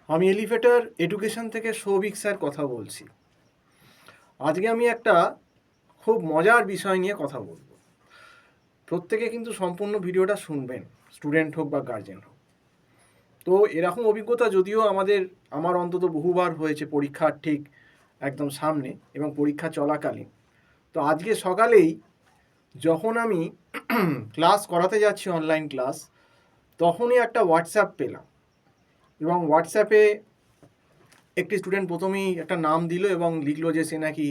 আমি elevator education থেকে Souvik sir কথা বলছি। আজকে আমি একটা খুব মজার বিষয় নিয়ে কথা বলবো। প্রত্যেকে কিন্তু সম্পূর্ণ ভিডিওটা শুনবেন, স্টুডেন্ট হোক বা গার্জেন হোক। তো এরকম অভিজ্ঞতা যদিও আমার অন্তত বহুবার হয়েছে পরীক্ষার ঠিক একদম সামনে এবং পরীক্ষা চলাকালীন। তো আজকে সকালেই যখন আমি ক্লাস করাতে যাচ্ছি অনলাইন ক্লাস, তখনই একটা হোয়াটসঅ্যাপ পেলাম এবং হোয়াটসঅ্যাপে একটি স্টুডেন্ট প্রথমেই একটা নাম দিল এবং লিখলো যে সে নাকি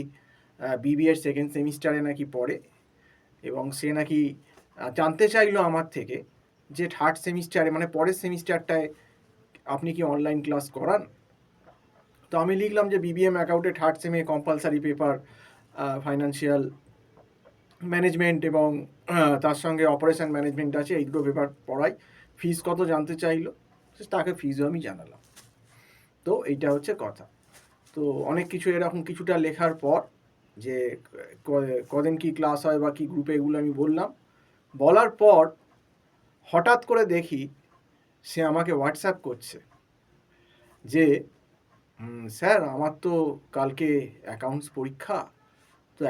বিবিএর সেকেন্ড সেমিস্টারে নাকি পড়ে এবং সে নাকি জানতে চাইলো আমার থেকে যে থার্ড সেমিস্টারে মানে পরের সেমিস্টারটায় আপনি কি অনলাইন ক্লাস করান। তো আমি লিখলাম যে বিবিএম অ্যাকাউন্টে থার্ড সেমে কম্পালসারি পেপার ফাইন্যান্সিয়াল ম্যানেজমেন্ট এবং তার সঙ্গে অপারেশন ম্যানেজমেন্ট আছে, এই দুটো পেপার পড়াই। ফিস কত জানতে চাইলো, তাকে ফিসও আমি জানালাম। তো এইটা হচ্ছে কথা। তো অনেক কিছু এরকম কিছুটা লেখার পর যে কদিন কি ক্লাস হয় বা কি গ্রুপে, এগুলো আমি বললাম। বলার পর হঠাৎ করে দেখি সে আমাকে হোয়াটসঅ্যাপ করছে যে স্যার আমার তো কালকে অ্যাকাউন্টস পরীক্ষা, তো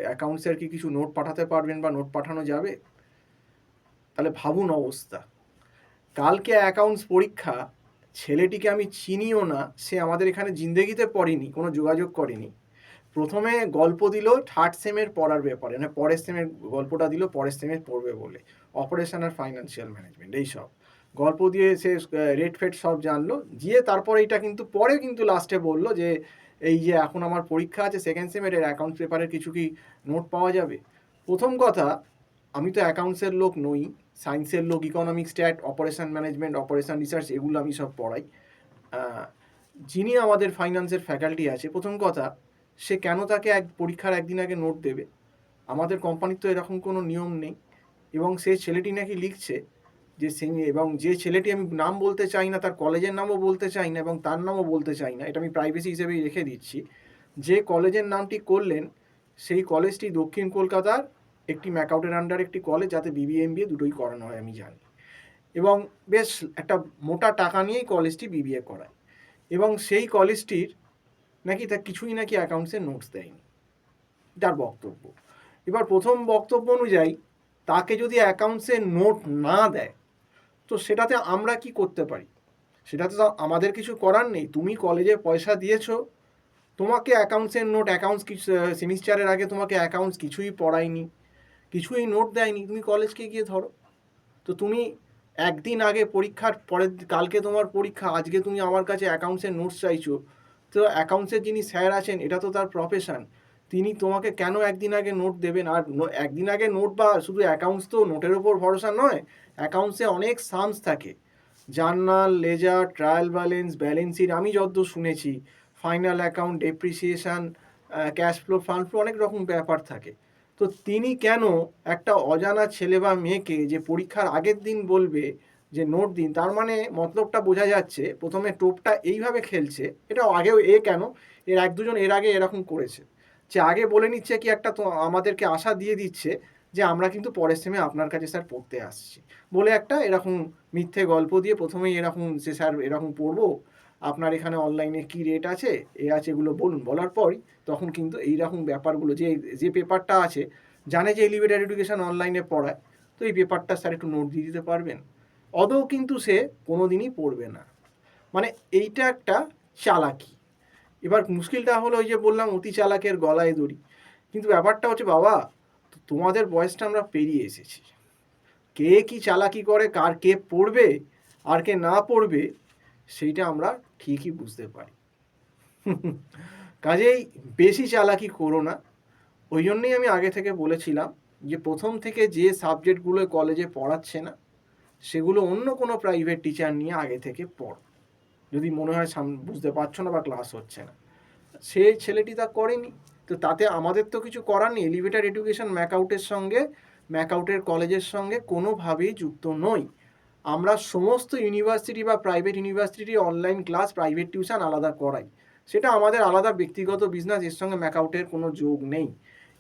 অ্যাকাউন্টসের কি কিছু নোট পাঠাতে পারবেন বা নোট পাঠানো যাবে? তাহলে ভাবুন অবস্থা, কালকে অ্যাকাউন্টস পরীক্ষা, ছেলেটিকে আমি চিনিও না, সে আমাদের এখানে জিন্দেগিতে পড়েনি, কোনো যোগাযোগ করেনি। প্রথমে গল্প দিল থার্ড সেমের পড়ার ব্যাপারে, মানে পরের সেমের গল্পটা দিল, পরের সেমের পড়বে বলে, অপারেশন আর ফাইন্যান্সিয়াল ম্যানেজমেন্ট এইসব গল্প দিয়ে সে রেট ফেট সব জানলো। দিয়ে তারপরে এটা কিন্তু পরে কিন্তু লাস্টে বললো যে এই যে এখন আমার পরীক্ষা আছে সেকেন্ড সেমের, অ্যাকাউন্ট পেপারের কিছু কি নোট পাওয়া যাবে? প্রথম কথা, আমি তো অ্যাকাউন্টসের লোক নই, সায়েন্সের লোক, economic stat, operation management, operation research, এগুলো আমি সব পড়াই। যিনি আমাদের ফাইন্যান্সের ফ্যাকাল্টি আছে, প্রথম কথা, সে কেন তাকে পরীক্ষার একদিন আগে নোট দেবে? আমাদের কোম্পানির তো এরকম কোনো নিয়ম নেই। এবং সেই ছেলেটি নাকি লিখছে যে এবং যে ছেলেটি, আমি নাম বলতে চাই না, তার কলেজের নামও বলতে চাই না এবং তার নামও বলতে চাই না, এটা আমি প্রাইভেসি হিসেবেই রেখে দিচ্ছি, যে কলেজের নামটি করলেন সেই কলেজটি দক্ষিণ কলকাতার একটি ম্যাকআউটের আন্ডার একটি কলেজ, যাতে বিবিএ এমবিএ দুটোই করানো হয় আমি জানি, এবং বেশ একটা মোটা টাকা নিয়েই কলেজটি বিবিএ করায়। এবং সেই কলেজটির নাকি তার কিছুই নাকি অ্যাকাউন্টসের নোটস দেয়নি, তার বক্তব্য। এবার প্রথম বক্তব্য অনুযায়ী তাকে যদি অ্যাকাউন্টসের নোট না দেয়, তো সেটাতে আমরা কি করতে পারি? সেটাতে তো আমাদের কিছু করার নেই। তুমি কলেজে পয়সা দিয়েছো, তোমাকে অ্যাকাউন্টসের নোট, অ্যাকাউন্টস কিছু সেমিস্টারের আগে তোমাকে অ্যাকাউন্টস কিছুই পড়ায়নি, কিছুই নোট দেয়নি, তুমি কলেজকে গিয়ে ধরো। তো তুমি একদিন আগে পরীক্ষার পরের, কালকে তোমার পরীক্ষা, আজকে তুমি আমার কাছে অ্যাকাউন্টসের নোটস চাইছো। তো অ্যাকাউন্টসের যিনি স্যার আছেন, এটা তো তার প্রফেশন, তিনি তোমাকে কেন একদিন আগে নোট দেবেন? আর একদিন আগে নোট, বা শুধু অ্যাকাউন্টস তো নোটের ওপর ভরসা নয়, অ্যাকাউন্টসে অনেক সামস থাকে, journal, ledger, trial balance, balance sheet, আমি যতদূর শুনেছি, final account, depreciation, cash flow, fund flow, অনেক রকম ব্যাপার থাকে। তো তিনি কেন একটা অজানা ছেলে বা মেয়েকে যে পরীক্ষার আগের দিন বলবে যে নোট দিন, তার মানে মতলবটা বোঝা যাচ্ছে, প্রথমে টোপটা এইভাবে খেলছে। এটা আগেও কেন, এর এক দুজন এর আগে এরকম করেছে, যে আগে বলে নিচ্ছে কি একটা, তো আমাদেরকে আশা দিয়ে দিচ্ছে যে আমরা কিন্তু পরের সেমে আপনার কাছে স্যার পড়তে আসছি বলে, একটা এরকম মিথ্যে গল্প দিয়ে প্রথমেই এরকম, যে স্যার এরকম পড়বো, আপনার এখানে অনলাইনে কি রেট আছে, আছে, এগুলো বলুন, বলার পরই তখন কিন্তু এইরকম ব্যাপারগুলো, যে যে পেপারটা আছে, জানে যে এলিভেটর এডুকেশন অনলাইনে পড়ায়, তো এই পেপারটা স্যার একটু নোট দিয়ে দিতে পারবেন, অদৌ কিন্তু সে কোনো দিনই পড়বে না। মানে এইটা একটা চালাকি। এবার মুশকিলটা হলো, ওই যে বললাম অতি চালাকের গলায় দড়ি। কিন্তু ব্যাপারটা হচ্ছে, বাবা তোমাদের বয়সটা আমরা পেরিয়ে এসেছি, কে কি চালাকি করে, কার কে পড়বে আর কে না পড়বে, সেইটা আমরা ঠিকই বুঝতে পারি। কাজেই বেশি চালাকি করো না। ওই জন্যই আমি আগে থেকে বলেছিলাম যে প্রথম থেকে যে সাবজেক্টগুলো কলেজে পড়াচ্ছে না, সেগুলো অন্য কোনো প্রাইভেট টিচার নিয়ে আগে থেকে পড়ো, যদি মনে হয় বুঝতে পারছো না বা ক্লাস হচ্ছে না। সেই ছেলেটি তা করেনি, তো তাতে আমাদের তো কিছু করার নেই। এলিভেটর এডুকেশন ম্যাকআউটের সঙ্গে, ম্যাকআউটের কলেজের সঙ্গে কোনোভাবেই যুক্ত নই। আমরা সমস্ত ইউনিভার্সিটি বা private university online class, private tuition আলাদা করাই, সেটা আমাদের আলাদা ব্যক্তিগত বিজনেস, এর সঙ্গে ম্যাকআউটের কোনো যোগ নেই।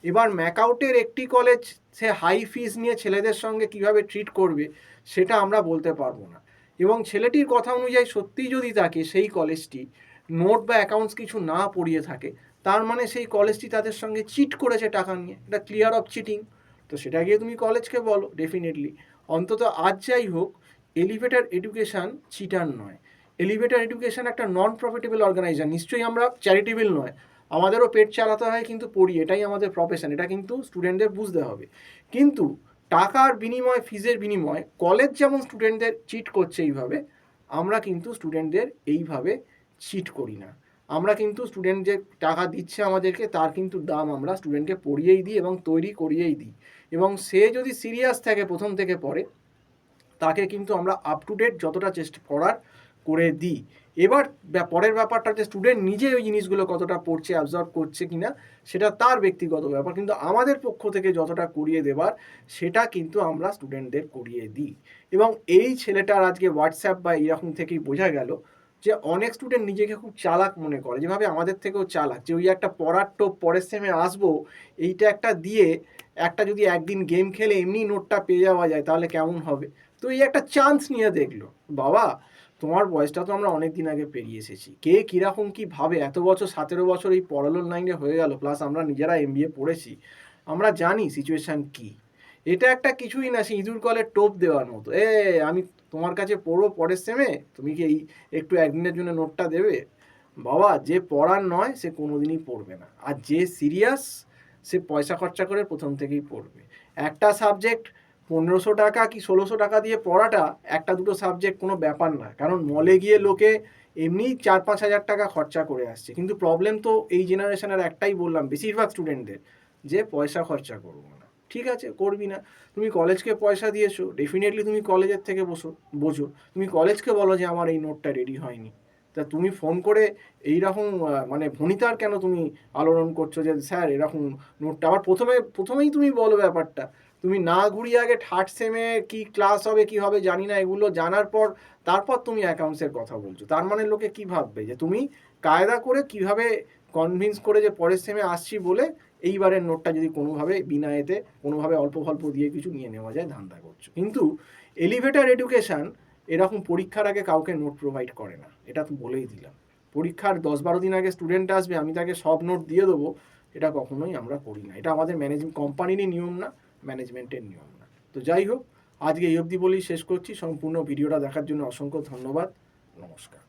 এবার ম্যাকআউটের একটি কলেজ সে হাই ফিস নিয়ে ছেলেদের সঙ্গে কিভাবে ট্রিট করবে, সেটা আমরা বলতে পারবো না। এবং ছেলেটির কথা অনুযায়ী সত্যিই যদি তাকে সেই কলেজটি নোট বা অ্যাকাউন্টস কিছু না পড়িয়ে থাকে, তার মানে সেই কলেজটি তাদের সঙ্গে চিট করেছে টাকা নিয়ে, এটা ক্লিয়ার অফ চিটিং। তো সেটা গিয়ে তুমি কলেজকে বলো ডেফিনেটলি। অন্তত আজ যাই হোক, এলিভেটর এডুকেশান চিটার নয়। এলিভেটর এডুকেশান একটা নন প্রফিটেবল অর্গানাইজেশন। নিশ্চয়ই আমরা চ্যারিটেবল নয়, আমাদেরও পেট চালাতে হয়, কিন্তু পড়ি, এটাই আমাদের প্রফেশন, এটা কিন্তু স্টুডেন্টদের বুঝতে হবে। কিন্তু টাকার বিনিময়, ফিজের বিনিময় কলেজ যেমন স্টুডেন্টদের চিট করছে এইভাবে, আমরা কিন্তু স্টুডেন্টদের এইভাবে চিট করি না। আমরা কিন্তু স্টুডেন্ট যে টাকা দিচ্ছে আমাদেরকে, তার কিন্তু দাম আমরা স্টুডেন্টকে পড়িয়েই দিই এবং তৈরি করিয়েই দিই। এবং সে যদি সিরিয়াস থাকে প্রথম থেকে পড়ে, তাকে কিন্তু আমরা আপ টু ডেট যতটা চেষ্টা করার করে দিই। এবার পরের ব্যাপারটা যে স্টুডেন্ট নিজে ওই জিনিসগুলো কতটা পড়ছে, অ্যাবজর্ব করছে কিনা, সেটা তার ব্যক্তিগত ব্যাপার, কিন্তু আমাদের পক্ষ থেকে যতটা করিয়ে দেবার সেটা কিন্তু আমরা স্টুডেন্টদের করিয়ে দিই। এবং এই ছেলেটার আজকে হোয়াটসঅ্যাপ বা এরকম থেকেই বোঝা গেল যে অনেক স্টুডেন্ট নিজেকে খুব চালাক মনে করে, যেভাবে আমাদের থেকেও চালাক, যে ওই একটা পড়ার টোপ পরের সেমে আসবো এইটা একটা দিয়ে, একটা যদি একদিন গেম খেলে এমনি নোটটা পেয়ে যাওয়া যায় তাহলে কেমন হবে। তো এই একটা চান্স নিয়ে দেখলো, বাবা তোমার বয়সটা তো আমরা অনেক দিন আগে পেরিয়ে এসেছি, কে কীরকম কী ভাবে, এত বছর 17 বছর এই পড়ালোর লাইনে হয়ে গেল, প্লাস আমরা নিজেরা MBA পড়েছি, আমরা জানি সিচুয়েশান কী। এটা একটা কিছুই না, সে ইঁদুর কলের টোপ দেওয়ার মতো। আমি তোমার কাছে পড়বো পরের সেমে, তুমি কি এই একটু একদিনের জন্য নোটটা দেবে? বাবা, যে পড়ার নয় সে কোনোদিনই পড়বে না, আর যে সিরিয়াস সে পয়সা খরচা করে প্রথম থেকেই পড়বে। একটা সাবজেক্ট 1500 টাকা কি 1600 টাকা দিয়ে পড়াটা, একটা দুটো সাবজেক্ট কোনো ব্যাপার না, কারণ মলে গিয়ে লোকে এমনিই 4-5 হাজার টাকা খরচা করে আসছে। কিন্তু প্রবলেম তো এই জেনারেশনের একটাই বললাম, বেশিরভাগ স্টুডেন্টদের, যে পয়সা খরচা করবো না। ঠিক আছে, করবি না, তুমি কলেজকে পয়সা দিয়েছো, ডেফিনেটলি তুমি কলেজের থেকে বোঝো, তুমি কলেজকে বলো যে আমার এই নোটটা রেডি হয়নি। তা তুমি ফোন করে এইরকম মানে ভনিতার কেন তুমি আলোড়ন করছো যে স্যার এরকম নোটটা, আবার প্রথমেই তুমি বলো ব্যাপারটা, তুমি না ঘুরিয়ে আগে থার্ড সেমে কি ক্লাস হবে কি হবে জানি না, এগুলো জানার পর তারপর তুমি অ্যাকাউন্টসের কথা বলছো। তার মানে লোকে কি ভাববে, যে তুমি কায়দা করে কিভাবে কনভিন্স করে যে পরের সেমে আসছি বলে এইবারের নোটটা যদি কোনোভাবে বিনা এতে কোনোভাবে অল্প স্বল্প দিয়ে কিছু নিয়ে নেওয়া যায় ধান্দা করছো। কিন্তু এলিভেটর এডুকেশান এরকম পরীক্ষার আগে কাউকে নোট প্রোভাইড করে না, এটা তো বলেই দিলাম। পরীক্ষার 10-12 দিন আগে স্টুডেন্ট আসবে, আমি তাকে সব নোট দিয়ে দেবো, এটা কখনোই আমরা করি না। এটা আমাদের কোম্পানিরই নিয়ম না, ম্যানেজমেন্টের নিয়ম না। তো যাই হোক, আজকে এই অবধি বলেই শেষ করছি। সম্পূর্ণ ভিডিওটা দেখার জন্য অসংখ্য ধন্যবাদ। নমস্কার।